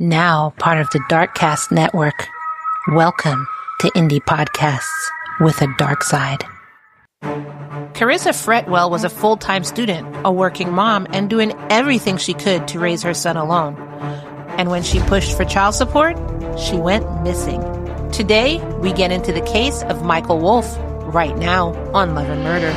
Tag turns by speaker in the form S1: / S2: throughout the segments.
S1: Now part of the Darkcast network. Welcome to Indie Podcasts with a dark side. Karissa Fretwell was a full-time student, a working mom, and doing everything she could to raise her son alone. And when she pushed for child support, she went missing. Today, we get into the case of Michael Wolfe, right now on Love and Murder.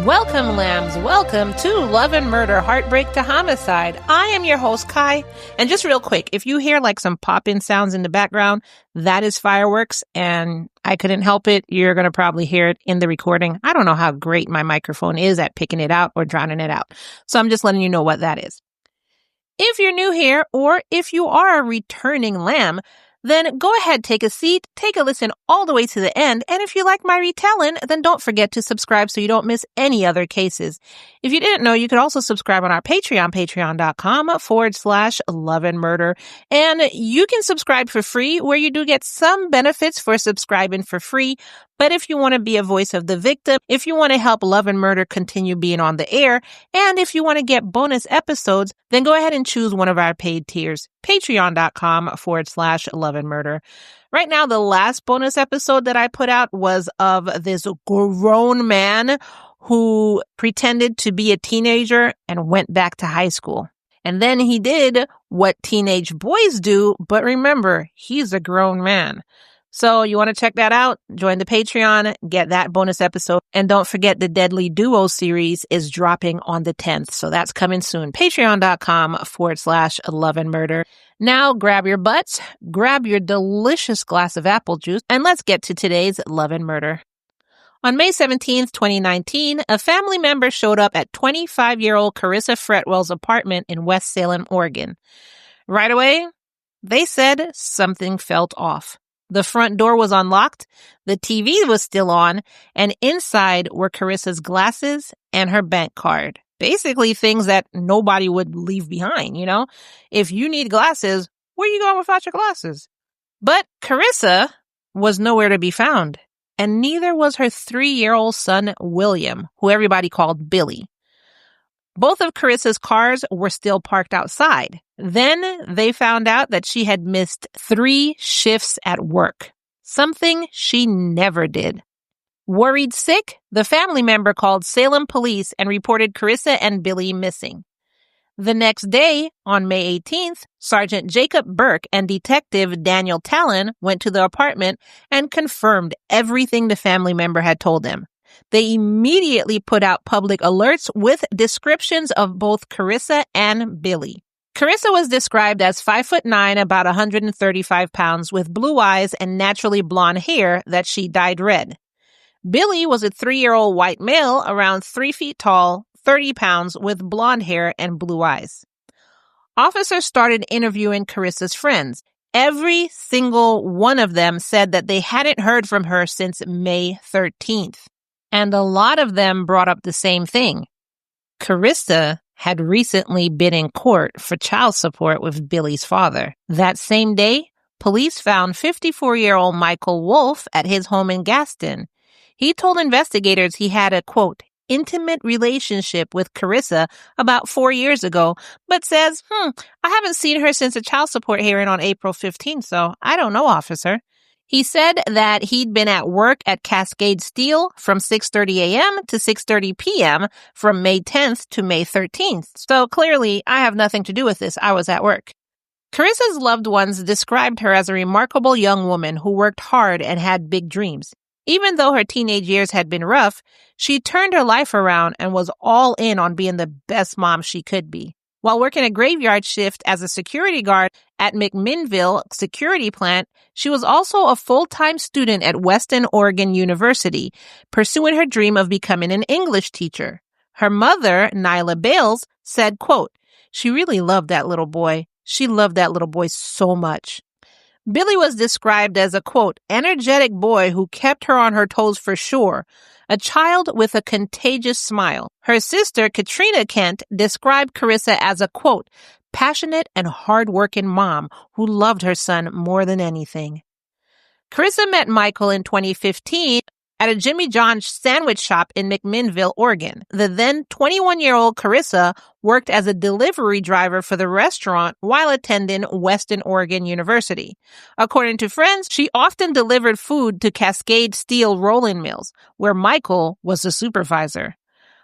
S1: Welcome, lambs. Welcome to Love and Murder, Heartbreak to Homicide. I am your host, Kai. And just real quick, if you hear like some pop-in sounds in the background, that is fireworks, and I couldn't help it. You're going to probably hear it in the recording. I don't know how great my microphone is at picking it out or drowning it out. So I'm just letting you know what that is. If you're new here, or if you are a returning lamb, then go ahead, take a seat, take a listen all the way to the end. And if you like my retelling, then don't forget to subscribe so you don't miss any other cases. If you didn't know, you could also subscribe on our Patreon, patreon.com/Love and Murder. And you can subscribe for free, where you do get some benefits for subscribing for free. But if you want to be a voice of the victim, if you want to help Love and Murder continue being on the air, and if you want to get bonus episodes, then go ahead and choose one of our paid tiers, patreon.com/Love and Murder. Right now, the last bonus episode that I put out was of this grown man who pretended to be a teenager and went back to high school. And then he did what teenage boys do, but remember, he's a grown man. So you want to check that out? Join the Patreon, get that bonus episode. And don't forget the Deadly Duo series is dropping on the 10th. So that's coming soon. Patreon.com/Love and Murder. Now grab your butts, grab your delicious glass of apple juice, and let's get to today's Love and Murder. On May 17th, 2019, a family member showed up at 25-year-old Karissa Fretwell's apartment in West Salem, Oregon. Right away, they said something felt off. The front door was unlocked, the TV was still on, and inside were Karissa's glasses and her bank card. Basically things that nobody would leave behind, you know? If you need glasses, where you going without your glasses? But Karissa was nowhere to be found, and neither was her 3-year-old son, William, who everybody called Billy. Both of Karissa's cars were still parked outside. Then they found out that she had missed 3 shifts at work, something she never did. Worried sick, the family member called Salem police and reported Karissa and Billy missing. The next day, on May 18th, Sergeant Jacob Burke and Detective Daniel Talon went to the apartment and confirmed everything the family member had told them. They immediately put out public alerts with descriptions of both Karissa and Billy. Karissa was described as 5'9", about 135 pounds, with blue eyes and naturally blonde hair that she dyed red. Billy was a 3-year-old white male, around 3 feet tall, 30 pounds, with blonde hair and blue eyes. Officers started interviewing Karissa's friends. Every single one of them said that they hadn't heard from her since May 13th. And a lot of them brought up the same thing. Karissa had recently been in court for child support with Billy's father. That same day, police found 54-year-old Michael Wolfe at his home in Gaston. He told investigators he had a, quote, intimate relationship with Karissa about 4 years ago, but says, I haven't seen her since a child support hearing on April 15th, so I don't know, officer. He said that he'd been at work at Cascade Steel from 6:30 a.m. to 6:30 p.m. from May 10th to May 13th. So clearly, I have nothing to do with this. I was at work. Karissa's loved ones described her as a remarkable young woman who worked hard and had big dreams. Even though her teenage years had been rough, she turned her life around and was all in on being the best mom she could be. While working a graveyard shift as a security guard at McMinnville Security Plant, she was also a full-time student at Western Oregon University, pursuing her dream of becoming an English teacher. Her mother, Nyla Bales, said, quote, she really loved that little boy. She loved that little boy so much. Billy was described as a, quote, energetic boy who kept her on her toes for sure, a child with a contagious smile. Her sister, Katrina Kent, described Karissa as a, quote, passionate and hard-working mom who loved her son more than anything. Karissa met Michael in 2015 at a Jimmy John's sandwich shop in McMinnville, Oregon. The then 21-year-old Karissa worked as a delivery driver for the restaurant while attending Western Oregon University. According to friends, she often delivered food to Cascade Steel rolling mills, where Michael was the supervisor.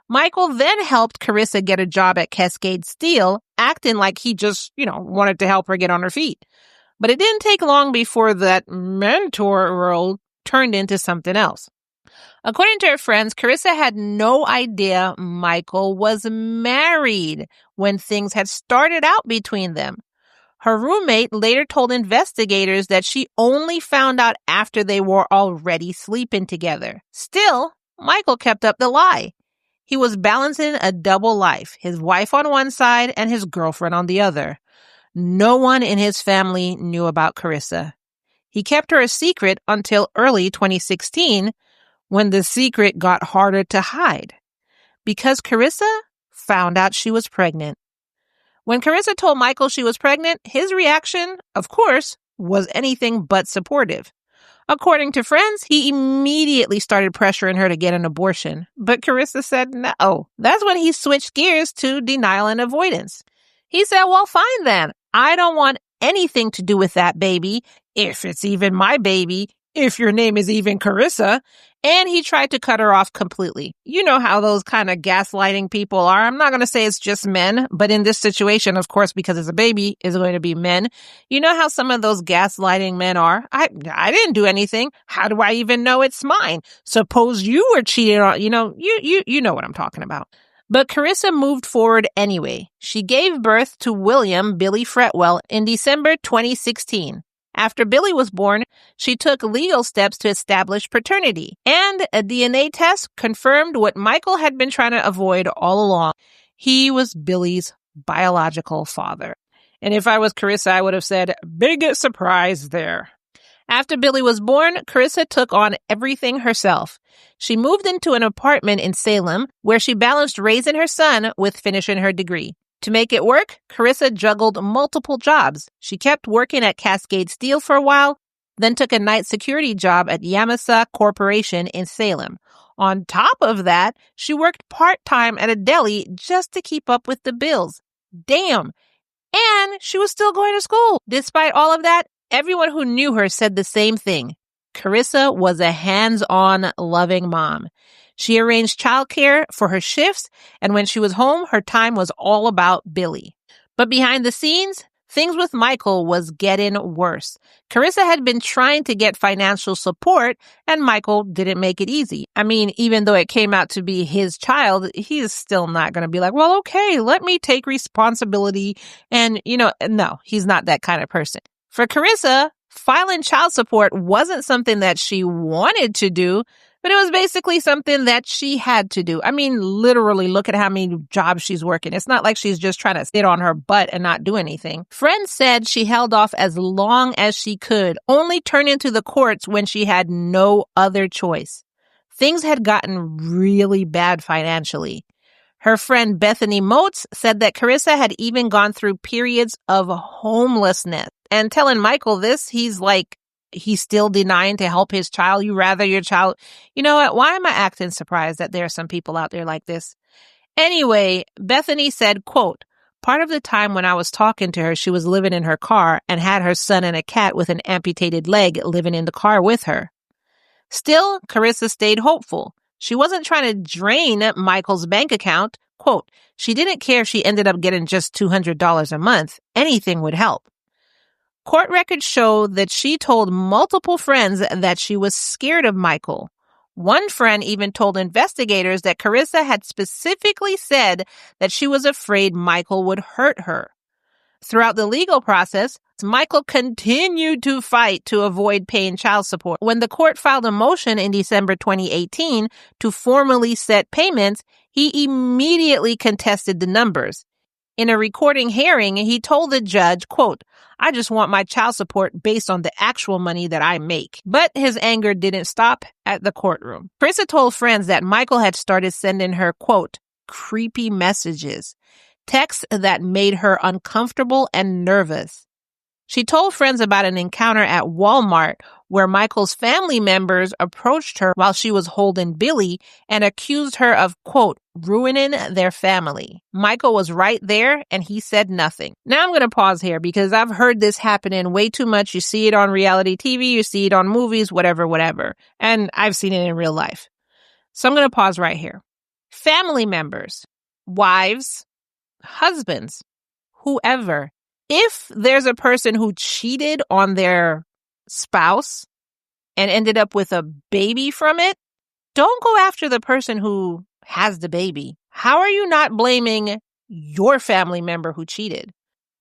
S1: Michael then helped Karissa get a job at Cascade Steel, acting like he just, wanted to help her get on her feet. But it didn't take long before that mentor role turned into something else. According to her friends, Karissa had no idea Michael was married when things had started out between them. Her roommate later told investigators that she only found out after they were already sleeping together. Still, Michael kept up the lie. He was balancing a double life, his wife on one side and his girlfriend on the other. No one in his family knew about Karissa. He kept her a secret until early 2016, when the secret got harder to hide, because Karissa found out she was pregnant. When Karissa told Michael she was pregnant, his reaction, of course, was anything but supportive. According to friends, he immediately started pressuring her to get an abortion, but Karissa said no. That's when he switched gears to denial and avoidance. He said, well, fine then. I don't want anything to do with that baby, if it's even my baby, if your name is even Karissa. And he tried to cut her off completely. You know how those kind of gaslighting people are. I'm not going to say it's just men, but in this situation, of course, because it's a baby, it's going to be men. You know how some of those gaslighting men are? I didn't do anything. How do I even know it's mine? Suppose you were cheated on, you know what I'm talking about. But Karissa moved forward anyway. She gave birth to William Billy Fretwell in December 2016. After Billy was born, she took legal steps to establish paternity, and a DNA test confirmed what Michael had been trying to avoid all along. He was Billy's biological father. And if I was Karissa, I would have said, big surprise there. After Billy was born, Karissa took on everything herself. She moved into an apartment in Salem, where she balanced raising her son with finishing her degree. To make it work, Karissa juggled multiple jobs. She kept working at Cascade Steel for a while, then took a night security job at Yamasa Corporation in Salem. On top of that, she worked part-time at a deli just to keep up with the bills. Damn! And she was still going to school. Despite all of that, everyone who knew her said the same thing. Karissa was a hands-on, loving mom. She arranged childcare for her shifts, and when she was home, her time was all about Billy. But behind the scenes, things with Michael was getting worse. Karissa had been trying to get financial support, and Michael didn't make it easy. I mean, even though it came out to be his child, he's still not going to be like, well, okay, let me take responsibility. And, no, he's not that kind of person. For Karissa, filing child support wasn't something that she wanted to do, but it was basically something that she had to do. I mean, literally, look at how many jobs she's working. It's not like she's just trying to sit on her butt and not do anything. Friends said she held off as long as she could, only turning to the courts when she had no other choice. Things had gotten really bad financially. Her friend Bethany Motes said that Karissa had even gone through periods of homelessness. And telling Michael this, he's still denying to help his child. You rather your child. You know what? Why am I acting surprised that there are some people out there like this? Anyway, Bethany said, quote, part of the time when I was talking to her, she was living in her car and had her son and a cat with an amputated leg living in the car with her. Still, Karissa stayed hopeful. She wasn't trying to drain Michael's bank account. Quote, she didn't care if she ended up getting just $200 a month. Anything would help. Court records show that she told multiple friends that she was scared of Michael. One friend even told investigators that Karissa had specifically said that she was afraid Michael would hurt her. Throughout the legal process, Michael continued to fight to avoid paying child support. When the court filed a motion in December 2018 to formally set payments, he immediately contested the numbers. In a recording hearing, he told the judge, quote, "I just want my child support based on the actual money that I make." But his anger didn't stop at the courtroom. Karissa told friends that Michael had started sending her, quote, "creepy messages," texts that made her uncomfortable and nervous. She told friends about an encounter at Walmart where Michael's family members approached her while she was holding Billy and accused her of, quote, "ruining their family." Michael was right there and he said nothing. Now I'm going to pause here because I've heard this happening way too much. You see it on reality TV, you see it on movies, whatever. And I've seen it in real life. So I'm going to pause right here. Family members, wives, husbands, whoever. If there's a person who cheated on their spouse and ended up with a baby from it, don't go after the person who has the baby. How are you not blaming your family member who cheated?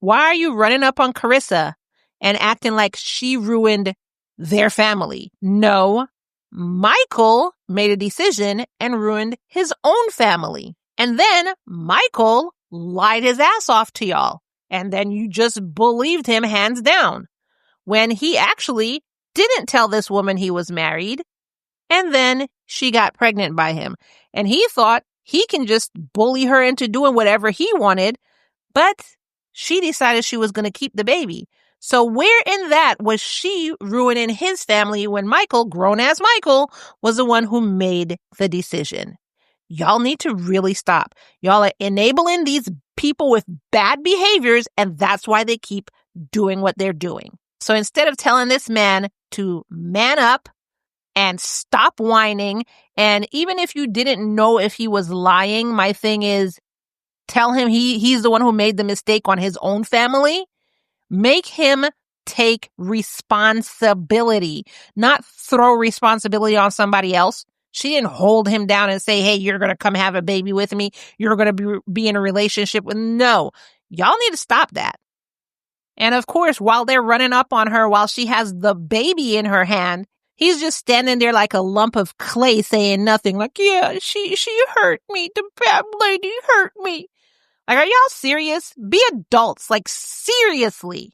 S1: Why are you running up on Karissa and acting like she ruined their family? No, Michael made a decision and ruined his own family. And then Michael lied his ass off to y'all. And then you just believed him hands down when he actually didn't tell this woman he was married. And then she got pregnant by him. And he thought he can just bully her into doing whatever he wanted. But she decided she was going to keep the baby. So where in that was she ruining his family when Michael, grown-ass Michael, was the one who made the decision? Y'all need to really stop. Y'all are enabling these people with bad behaviors, and that's why they keep doing what they're doing. So instead of telling this man to man up and stop whining, and even if you didn't know if he was lying, my thing is tell him he's the one who made the mistake on his own family. Make him take responsibility, not throw responsibility on somebody else. She didn't hold him down and say, "Hey, you're going to come have a baby with me. You're going to be in a relationship with." No, y'all need to stop that. And of course, while they're running up on her while she has the baby in her hand, he's just standing there like a lump of clay saying nothing. Like, "Yeah, she hurt me. The bad lady hurt me." Like, are y'all serious? Be adults. Like, seriously.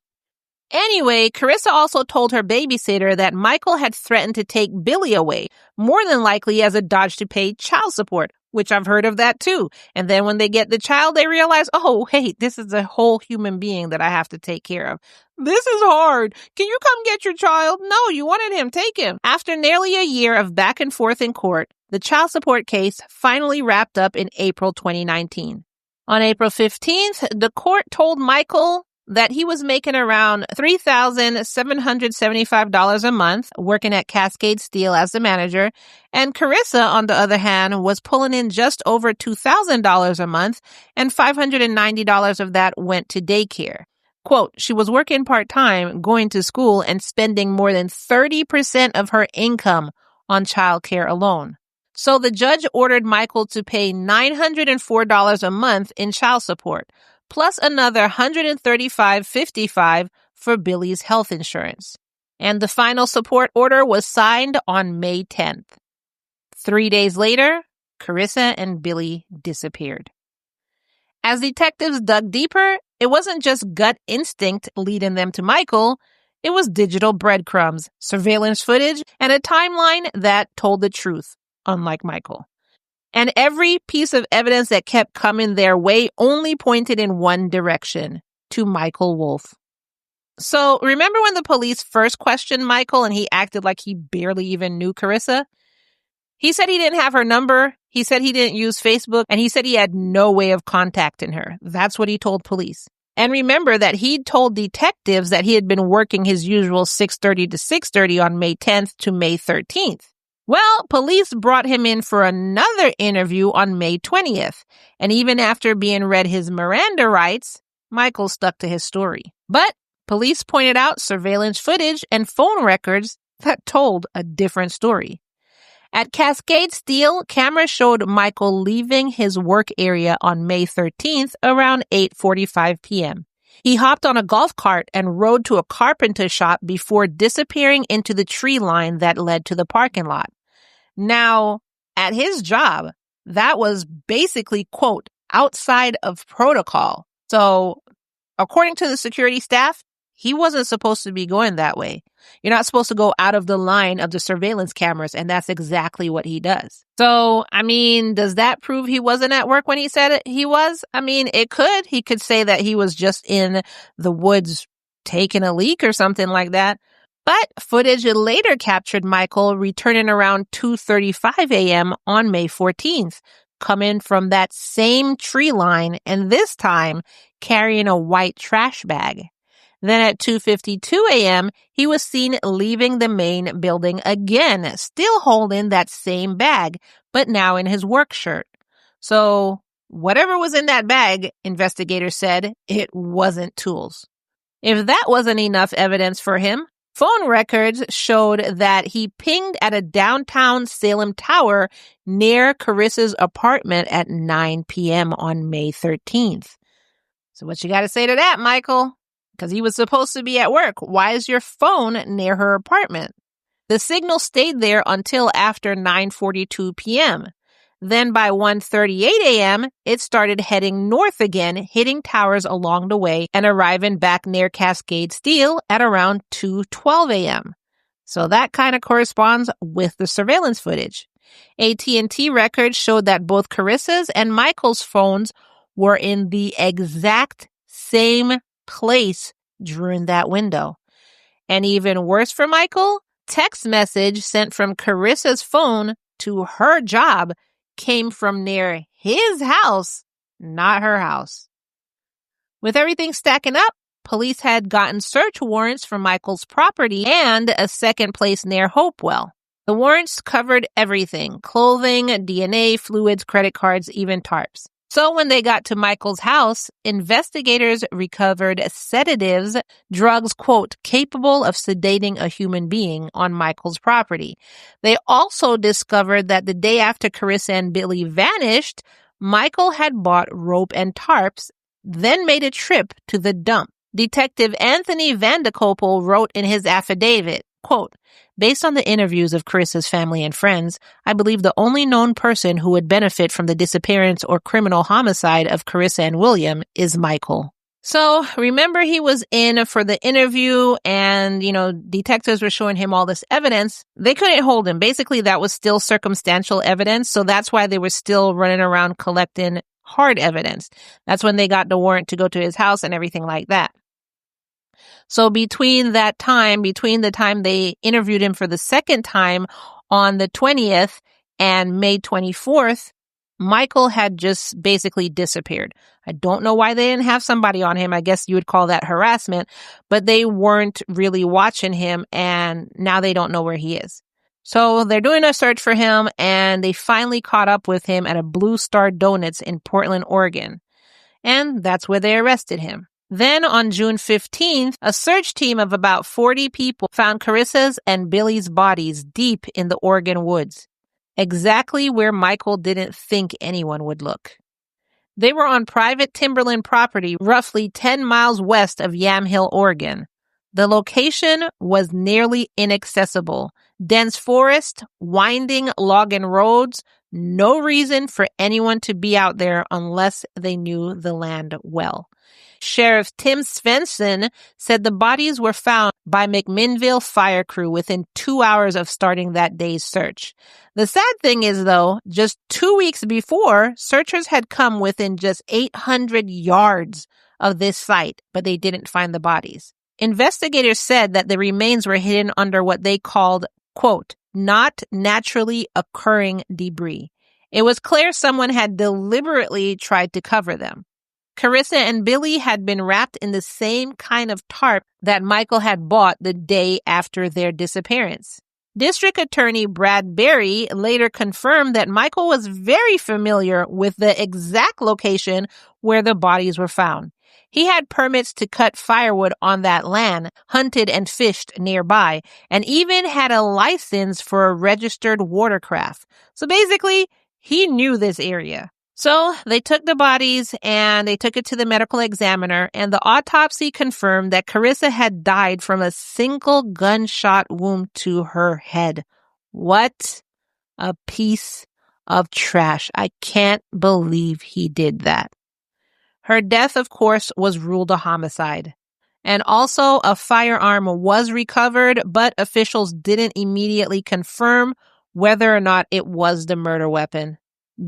S1: Anyway, Karissa also told her babysitter that Michael had threatened to take Billy away, more than likely as a dodge to pay child support, which I've heard of that too. And then when they get the child, they realize, oh, hey, this is a whole human being that I have to take care of. This is hard. Can you come get your child? No, you wanted him. Take him. After nearly a year of back and forth in court, the child support case finally wrapped up in April 2019. On April 15th, the court told Michael that he was making around $3,775 a month working at Cascade Steel as the manager, and Karissa, on the other hand, was pulling in just over $2,000 a month, and $590 of that went to daycare. Quote, she was working part-time, going to school, and spending more than 30% of her income on childcare alone. So the judge ordered Michael to pay $904 a month in child support, plus another $135.55 for Billy's health insurance. And the final support order was signed on May 10th. 3 days later, Karissa and Billy disappeared. As detectives dug deeper, it wasn't just gut instinct leading them to Michael. It was digital breadcrumbs, surveillance footage, and a timeline that told the truth, unlike Michael. And every piece of evidence that kept coming their way only pointed in one direction, to Michael Wolfe. So remember when the police first questioned Michael and he acted like he barely even knew Karissa? He said he didn't have her number, he said he didn't use Facebook, and he said he had no way of contacting her. That's what he told police. And remember that he'd told detectives that he had been working his usual 6:30 to 6:30 on May 10th to May 13th. Well, police brought him in for another interview on May 20th, and even after being read his Miranda rights, Michael stuck to his story. But police pointed out surveillance footage and phone records that told a different story. At Cascade Steel, cameras showed Michael leaving his work area on May 13th around 8:45 p.m. He hopped on a golf cart and rode to a carpenter shop before disappearing into the tree line that led to the parking lot. Now, at his job, that was basically, quote, outside of protocol. So, according to the security staff, he wasn't supposed to be going that way. You're not supposed to go out of the line of the surveillance cameras, and that's exactly what he does. So, I mean, does that prove he wasn't at work when he said it? He was? I mean, it could. He could say that he was just in the woods taking a leak or something like that. But footage later captured Michael returning around 2:35 a.m. on May 14th, coming from that same tree line, and this time carrying a white trash bag. Then at 2:52 a.m., he was seen leaving the main building again, still holding that same bag, but now in his work shirt. So whatever was in that bag, investigators said, it wasn't tools. If that wasn't enough evidence for him, phone records showed that he pinged at a downtown Salem tower near Karissa's apartment at 9 p.m. on May 13th. So what you got to say to that, Michael? Because he was supposed to be at work. Why is your phone near her apartment? The signal stayed there until after 9:42 p.m. Then by 1:38 a.m., it started heading north again, hitting towers along the way and arriving back near Cascade Steel at around 2:12 a.m. So that kind of corresponds with the surveillance footage. AT&T records showed that both Karissa's and Michael's phones were in the exact same place during that window. And even worse for Michael, text message sent from Karissa's phone to her job came from near his house, not her house. With everything stacking up, police had gotten search warrants for Michael's property and a second place near Hopewell. The warrants covered everything: clothing, DNA, fluids, credit cards, even tarps. So when they got to Michael's house, investigators recovered sedatives, drugs, quote, capable of sedating a human being on Michael's property. They also discovered that the day after Karissa and Billy vanished, Michael had bought rope and tarps, then made a trip to the dump. Detective Anthony Vandekopel wrote in his affidavit, quote, based on the interviews of Karissa's family and friends, I believe the only known person who would benefit from the disappearance or criminal homicide of Karissa and William is Michael. So remember, he was in for the interview and, detectives were showing him all this evidence. They couldn't hold him. Basically, that was still circumstantial evidence. So that's why they were still running around collecting hard evidence. That's when they got the warrant to go to his house and everything like that. So between the time they interviewed him for the second time on the 20th and May 24th, Michael had just basically disappeared. I don't know why they didn't have somebody on him. I guess you would call that harassment, but they weren't really watching him, and now they don't know where he is. So they're doing a search for him, and they finally caught up with him at a Blue Star Donuts in Portland, Oregon. And that's where they arrested him. Then on June 15th, a search team of about 40 people found Karissa's and Billy's bodies deep in the Oregon woods, exactly where Michael didn't think anyone would look. They were on private timberland property roughly 10 miles west of Yamhill, Oregon. The location was nearly inaccessible. Dense forest, winding logging roads, no reason for anyone to be out there unless they knew the land well. Sheriff Tim Svensson said the bodies were found by McMinnville fire crew within 2 hours of starting that day's search. The sad thing is, though, just 2 weeks before, searchers had come within just 800 yards of this site, but they didn't find the bodies. Investigators said that the remains were hidden under what they called, quote, not naturally occurring debris. It was clear someone had deliberately tried to cover them. Karissa and Billy had been wrapped in the same kind of tarp that Michael had bought the day after their disappearance. District Attorney Brad Berry later confirmed that Michael was very familiar with the exact location where the bodies were found. He had permits to cut firewood on that land, hunted and fished nearby, and even had a license for a registered watercraft. So basically, he knew this area. So they took the bodies and they took it to the medical examiner, and the autopsy confirmed that Karissa had died from a single gunshot wound to her head. What a piece of trash. I can't believe he did that. Her death, of course, was ruled a homicide. And also, a firearm was recovered, but officials didn't immediately confirm whether or not it was the murder weapon.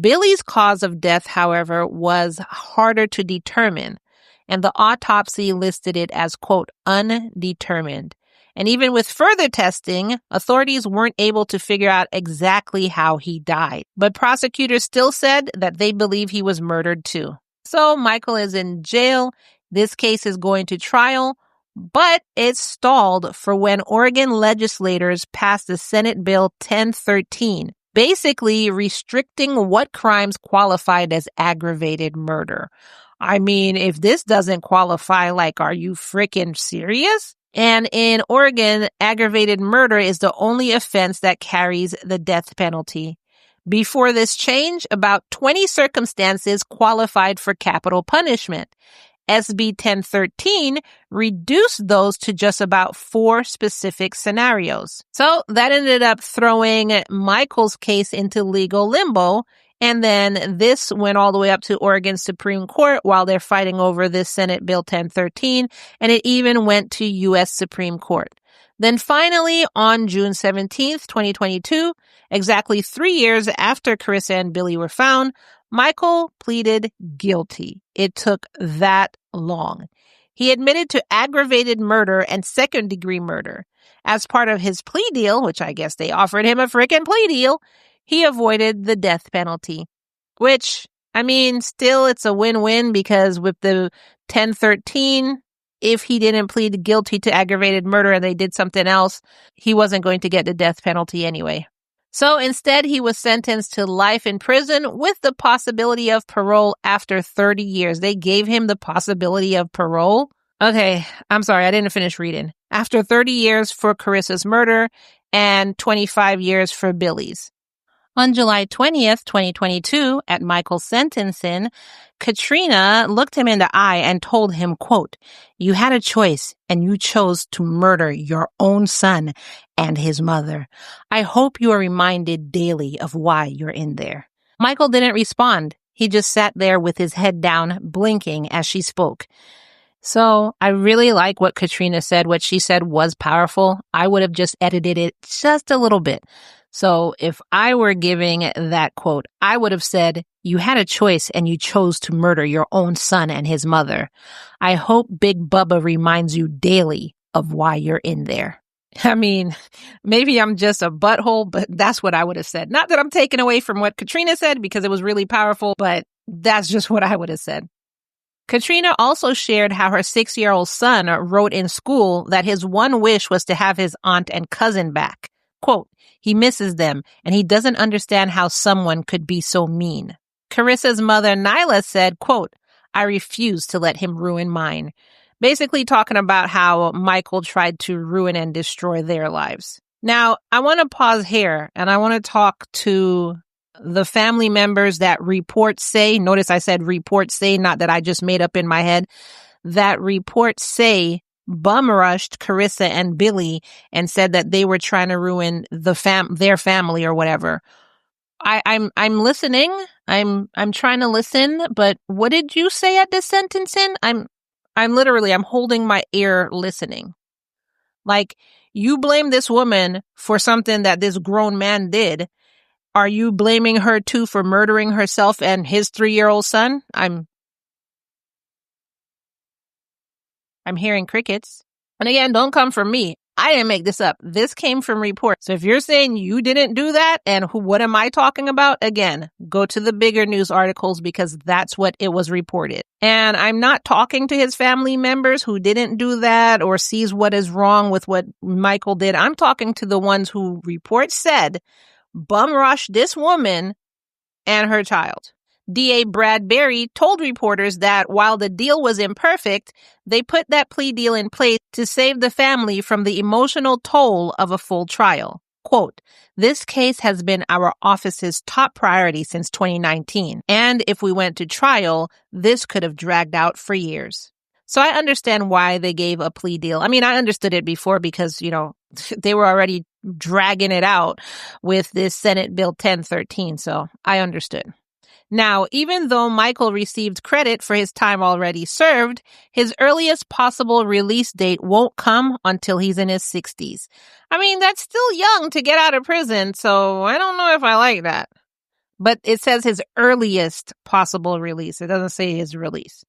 S1: Billy's cause of death, however, was harder to determine, and the autopsy listed it as, quote, undetermined. And even with further testing, authorities weren't able to figure out exactly how he died. But prosecutors still said that they believe he was murdered too. So Michael is in jail. This case is going to trial, but it's stalled for when Oregon legislators passed the Senate Bill 1013, basically restricting what crimes qualified as aggravated murder. I mean, if this doesn't qualify, like, are you freaking serious? And in Oregon, aggravated murder is the only offense that carries the death penalty. Before this change, about 20 circumstances qualified for capital punishment. SB 1013 reduced those to just about 4 specific scenarios. So that ended up throwing Michael's case into legal limbo. And then this went all the way up to Oregon Supreme Court while they're fighting over this Senate Bill 1013, and it even went to U.S. Supreme Court. Then finally, on June 17th, 2022, exactly 3 years after Karissa and Billy were found, Michael pleaded guilty. It took that long. He admitted to aggravated murder and second-degree murder. As part of his plea deal, which I guess they offered him a freaking plea deal, he avoided the death penalty, which, I mean, still it's a win-win because with the 1013, if he didn't plead guilty to aggravated murder and they did something else, he wasn't going to get the death penalty anyway. So instead, he was sentenced to life in prison with the possibility of parole after 30 years. They gave him the possibility of parole. Okay, I'm sorry, I didn't finish reading. After 30 years for Karissa's murder and 25 years for Billy's. On July 20th, 2022, at Michael's sentencing, Katrina looked him in the eye and told him, quote, "You had a choice and you chose to murder your own son and his mother. I hope you are reminded daily of why you're in there." Michael didn't respond. He just sat there with his head down, blinking as she spoke. So I really like what Katrina said. What she said was powerful. I would have just edited it just a little bit. So if I were giving that quote, I would have said, "You had a choice and you chose to murder your own son and his mother. I hope Big Bubba reminds you daily of why you're in there." I mean, maybe I'm just a butthole, but that's what I would have said. Not that I'm taking away from what Katrina said because it was really powerful, but that's just what I would have said. Katrina also shared how her 6-year-old son wrote in school that his one wish was to have his aunt and cousin back. Quote, "He misses them, and he doesn't understand how someone could be so mean." Karissa's mother, Nyla, said, quote, "I refuse to let him ruin mine." Basically talking about how Michael tried to ruin and destroy their lives. Now, I want to pause here, and I want to talk to the family members that reports say, notice I said reports say, not that I just made up in my head, that reports say bum rushed Karissa and Billy and said that they were trying to ruin their family or whatever. I'm listening. I'm trying to listen, but what did you say at this sentencing? I'm holding my ear listening. Like, you blame this woman for something that this grown man did. Are you blaming her too for murdering herself and his 3-year-old son? I'm hearing crickets. And again, don't come from me. I didn't make this up. This came from reports. So if you're saying you didn't do that, and what am I talking about? Again, go to the bigger news articles because that's what it was reported. And I'm not talking to his family members who didn't do that or sees what is wrong with what Michael did. I'm talking to the ones who reports said bum rushed this woman and her child. DA Brad Berry told reporters that while the deal was imperfect, they put that plea deal in place to save the family from the emotional toll of a full trial. Quote, "This case has been our office's top priority since 2019, and if we went to trial, this could have dragged out for years." So I understand why they gave a plea deal. I mean, I understood it before because, they were already dragging it out with this Senate Bill 1013, so I understood. Now, even though Michael received credit for his time already served, his earliest possible release date won't come until he's in his 60s. I mean, that's still young to get out of prison, so I don't know if I like that. But it says his earliest possible release. It doesn't say his release.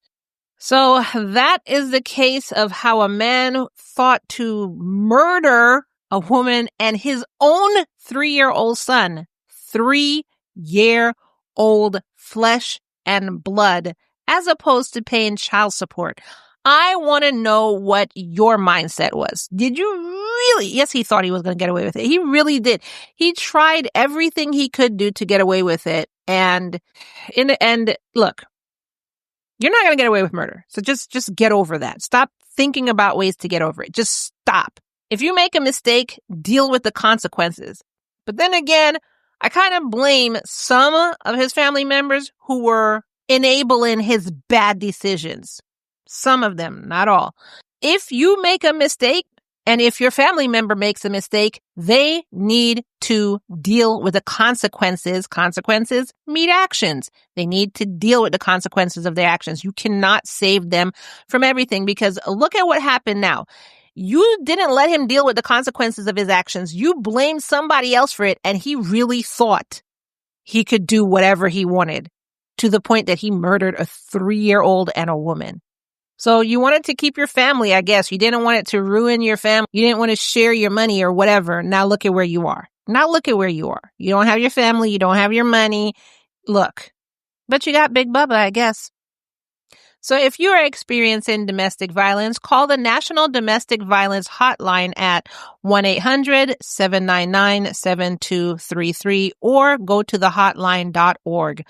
S1: So that is the case of how a man thought to murder a woman and his own 3-year-old son. 3-year-old flesh and blood, as opposed to paying child support. I want to know what your mindset was. Did you really? Yes, he thought he was going to get away with it. He really did. He tried everything he could do to get away with it. And in the end, look, you're not going to get away with murder. So just get over that. Stop thinking about ways to get over it. Just stop. If you make a mistake, deal with the consequences. But then again, I kind of blame some of his family members who were enabling his bad decisions. Some of them, not all. If you make a mistake, and if your family member makes a mistake, they need to deal with the consequences. Consequences meet actions. They need to deal with the consequences of their actions. You cannot save them from everything, because look at what happened now. You didn't let him deal with the consequences of his actions. You blamed somebody else for it, and he really thought he could do whatever he wanted, to the point that he murdered a 3-year-old and a woman. So you wanted to keep your family, I guess. You didn't want it to ruin your family. You didn't want to share your money or whatever. Now look at where you are. Now look at where you are. You don't have your family. You don't have your money. Look. But you got Big Bubba, I guess. So if you are experiencing domestic violence, call the National Domestic Violence Hotline at 1-800-799-7233 or go to thehotline.org.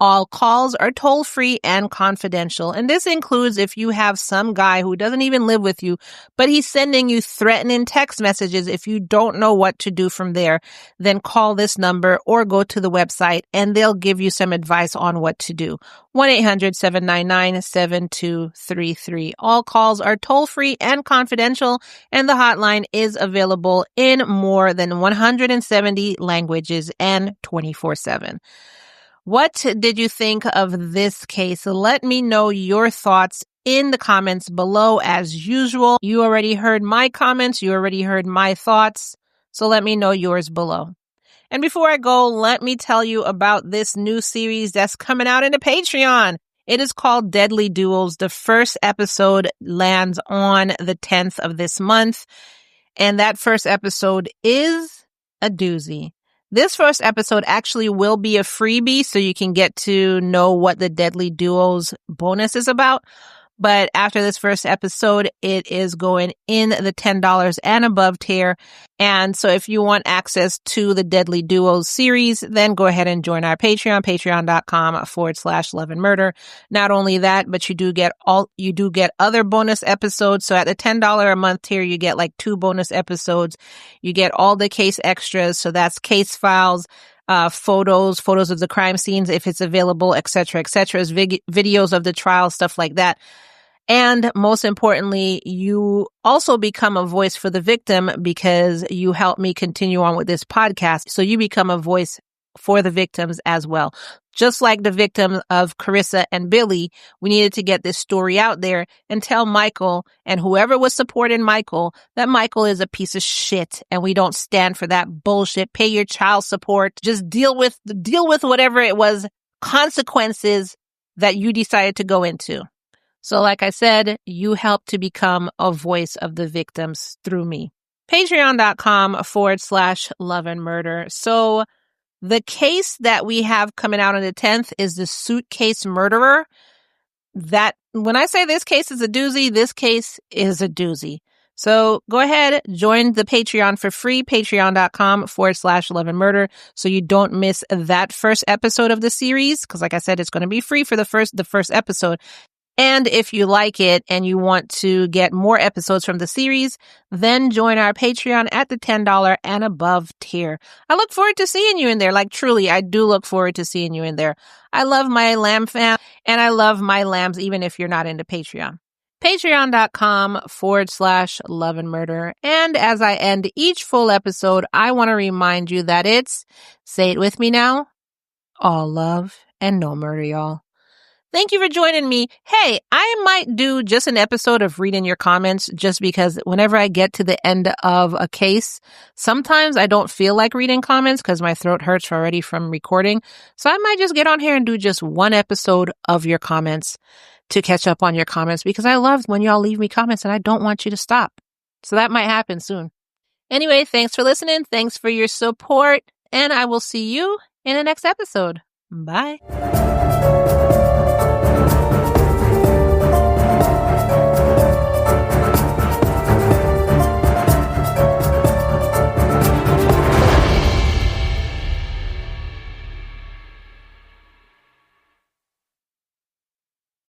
S1: All calls are toll-free and confidential, and this includes if you have some guy who doesn't even live with you, but he's sending you threatening text messages. If you don't know what to do from there, then call this number or go to the website, and they'll give you some advice on what to do. 1-800-799-7233. All calls are toll-free and confidential, and the hotline is available in more than 170 languages and 24/7. What did you think of this case? Let me know your thoughts in the comments below as usual. You already heard my comments. You already heard my thoughts. So let me know yours below. And before I go, let me tell you about this new series that's coming out in the Patreon. It is called Deadly Duels. The first episode lands on the 10th of this month. And that first episode is a doozy. This first episode actually will be a freebie, so you can get to know what the Deadly Duels bonus is about. But after this first episode, it is going in the $10 and above tier. And so if you want access to the Deadly Duels series, then go ahead and join our Patreon, patreon.com/loveandmurder. Not only that, but you do get other bonus episodes. So at the $10 a month tier, you get like 2 bonus episodes. You get all the case extras. So that's case files, photos of the crime scenes, if it's available, etc., videos of the trial, stuff like that. And most importantly, you also become a voice for the victim because you help me continue on with this podcast. So you become a voice for the victims as well. Just like the victims of Karissa and Billy, we needed to get this story out there and tell Michael and whoever was supporting Michael that Michael is a piece of shit and we don't stand for that bullshit. Pay your child support. Just deal with whatever it was, consequences that you decided to go into. So like I said, you help to become a voice of the victims through me. Patreon.com/loveandmurder. So the case that we have coming out on the 10th is the suitcase murderer. That when I say this case is a doozy, this case is a doozy. So go ahead, join the Patreon for free, patreon.com/loveandmurder, so you don't miss that first episode of the series. Because like I said, it's going to be free for the first episode. And if you like it and you want to get more episodes from the series, then join our Patreon at the $10 and above tier. I look forward to seeing you in there. Like truly, I do look forward to seeing you in there. I love my lamb fam and I love my lambs even if you're not into Patreon. Patreon.com/loveandmurder. And as I end each full episode, I want to remind you that it's, say it with me now, all love and no murder, y'all. Thank you for joining me. Hey, I might do just an episode of reading your comments just because whenever I get to the end of a case, sometimes I don't feel like reading comments because my throat hurts already from recording. So I might just get on here and do just one episode of your comments to catch up on your comments because I love when y'all leave me comments and I don't want you to stop. So that might happen soon. Anyway, thanks for listening. Thanks for your support. And I will see you in the next episode. Bye.